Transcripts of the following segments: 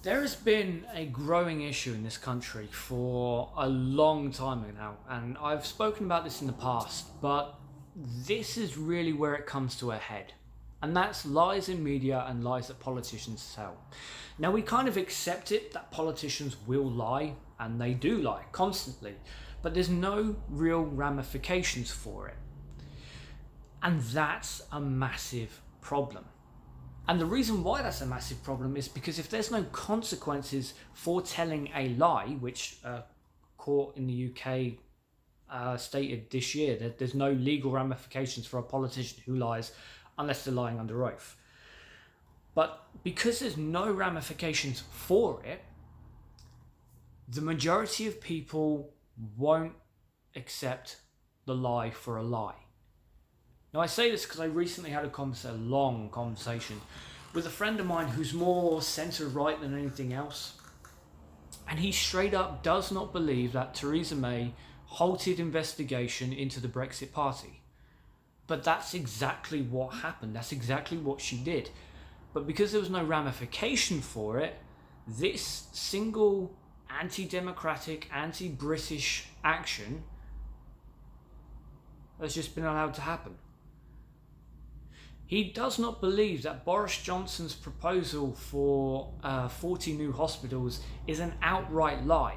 There has been a growing issue in this country for a long time now, and I've spoken about this in the past, but this is really where it comes to a head. And that's lies in media and lies that politicians tell. Now, we kind of accept it that politicians will lie, and they do lie constantly, but there's no real ramifications for it. And that's a massive problem. And the reason why that's a massive problem is because if there's no consequences for telling a lie, which a court in the UK stated this year that there's no legal ramifications for a politician who lies unless they're lying under oath. But because there's no ramifications for it, the majority of people won't accept the lie for a lie. Now, I say this because I recently had a long conversation with a friend of mine who's more centre-right than anything else. And he straight up does not believe that Theresa May halted investigation into the Brexit Party. But that's exactly what happened. That's exactly what she did. But because there was no ramification for it, this single anti-democratic, anti-British action has just been allowed to happen. He does not believe that Boris Johnson's proposal for 40 new hospitals is an outright lie.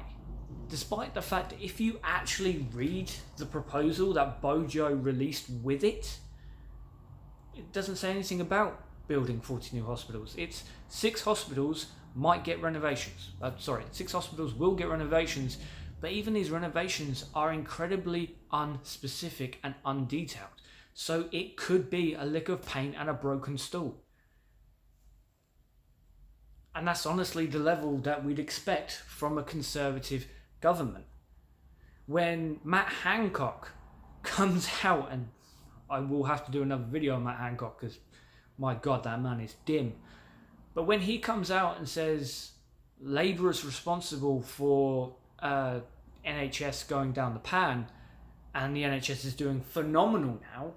Despite the fact that if you actually read the proposal that Bojo released with it, it doesn't say anything about building 40 new hospitals. It's 6 hospitals might get renovations. 6 hospitals will get renovations, but even these renovations are incredibly unspecific and undetailed. So it could be a lick of paint and a broken stool. And that's honestly the level that we'd expect from a Conservative government. When Matt Hancock comes out, and I will have to do another video on Matt Hancock because my God, that man is dim. But when he comes out and says Labour is responsible for NHS going down the pan and the NHS is doing phenomenal now,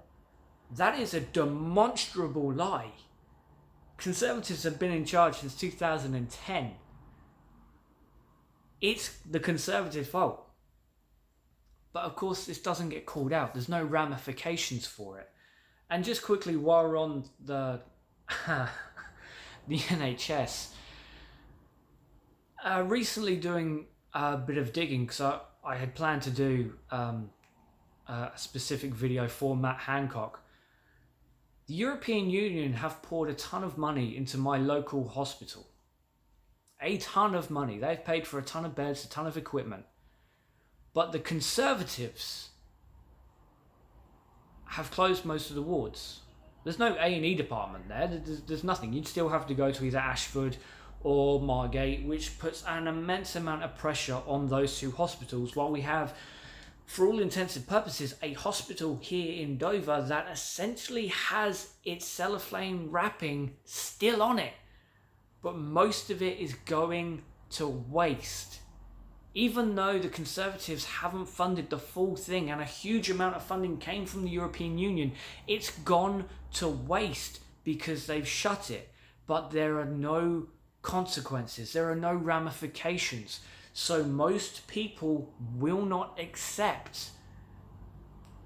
that is a demonstrable lie. Conservatives have been in charge since 2010. It's the Conservative fault. But of course, this doesn't get called out. There's no ramifications for it. And just quickly, while we're on the NHS, recently doing a bit of digging, because I had planned to do a specific video for Matt Hancock. The European Union have poured a ton of money into my local hospital. A ton of money. They've paid for a ton of beds, a ton of equipment. But the Conservatives have closed most of the wards. There's no A&E department there. There's nothing. You'd still have to go to either Ashford or Margate, which puts an immense amount of pressure on those 2 hospitals, while we have, for all intents and purposes, a hospital here in Dover that essentially has its cellophane wrapping still on it. But most of it is going to waste. Even though the Conservatives haven't funded the full thing and a huge amount of funding came from the European Union, it's gone to waste because they've shut it. But there are no consequences. There are no ramifications. So most people will not accept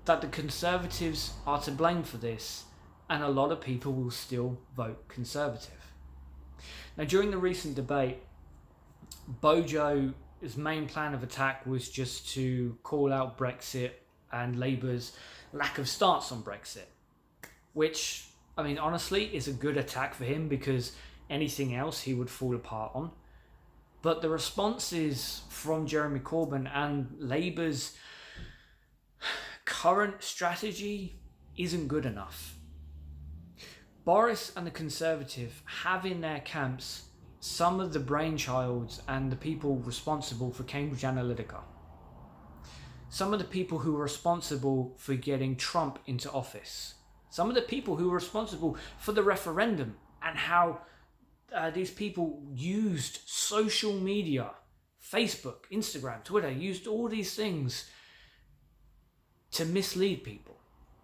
that the Conservatives are to blame for this, and a lot of people will still vote Conservative. Now, during the recent debate, Bojo's main plan of attack was just to call out Brexit and Labour's lack of stance on Brexit, which, I mean, honestly, is a good attack for him because anything else he would fall apart on. But the responses from Jeremy Corbyn and Labour's current strategy isn't good enough. Boris and the Conservative have in their camps some of the brainchilds and the people responsible for Cambridge Analytica. Some of the people who were responsible for getting Trump into office. Some of the people who were responsible for the referendum and how these people used social media, Facebook, Instagram, Twitter, used all these things to mislead people,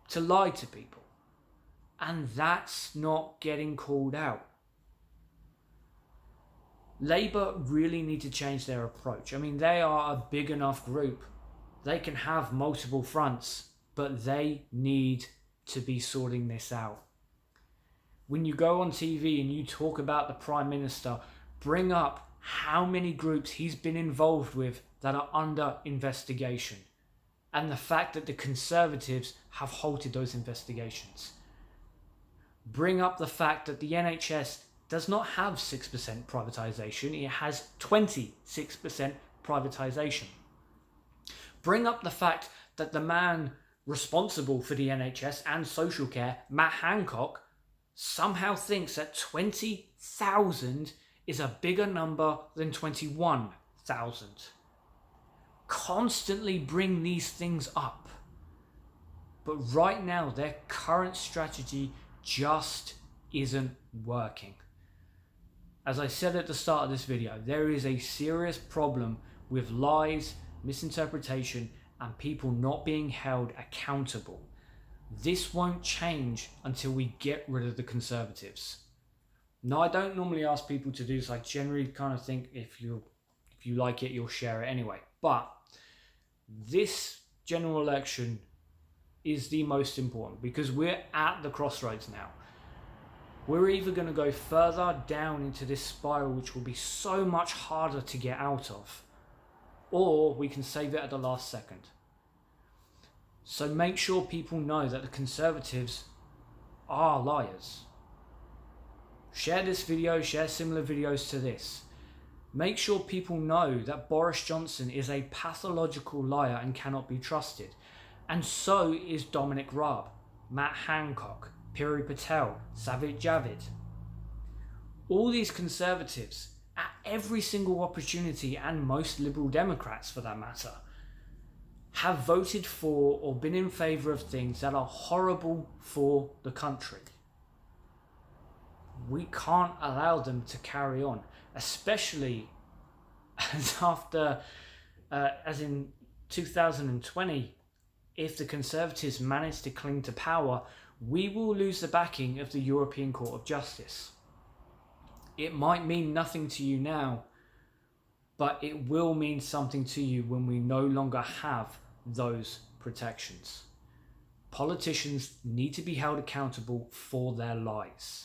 to lie to people. And that's not getting called out. Labour really need to change their approach. I mean, they are a big enough group. They can have multiple fronts, but they need to be sorting this out. When you go on TV and you talk about the Prime Minister, bring up how many groups he's been involved with that are under investigation, and the fact that the Conservatives have halted those investigations. Bring up the fact that the NHS does not have 6% privatisation, it has 26% privatisation. Bring up the fact that the man responsible for the NHS and social care, Matt Hancock, somehow thinks that 20,000 is a bigger number than 21,000. Constantly bring these things up. But right now, their current strategy just isn't working. As I said at the start of this video, there is a serious problem with lies, misinterpretation, and people not being held accountable. This won't change until we get rid of the Conservatives. Now, I don't normally ask people to do this. I generally kind of think if you like it, you'll share it anyway. But this general election is the most important because we're at the crossroads now. We're either going to go further down into this spiral, which will be so much harder to get out of, or we can save it at the last second. So make sure people know that the Conservatives are liars. Share this video, share similar videos to this. Make sure people know that Boris Johnson is a pathological liar and cannot be trusted. And so is Dominic Raab, Matt Hancock, Priti Patel, Sajid Javid. All these Conservatives, at every single opportunity, and most Liberal Democrats for that matter, have voted for or been in favour of things that are horrible for the country. We can't allow them to carry on, especially as in 2020, if the Conservatives manage to cling to power, we will lose the backing of the European Court of Justice. It might mean nothing to you now, but it will mean something to you when we no longer have those protections. Politicians need to be held accountable for their lies.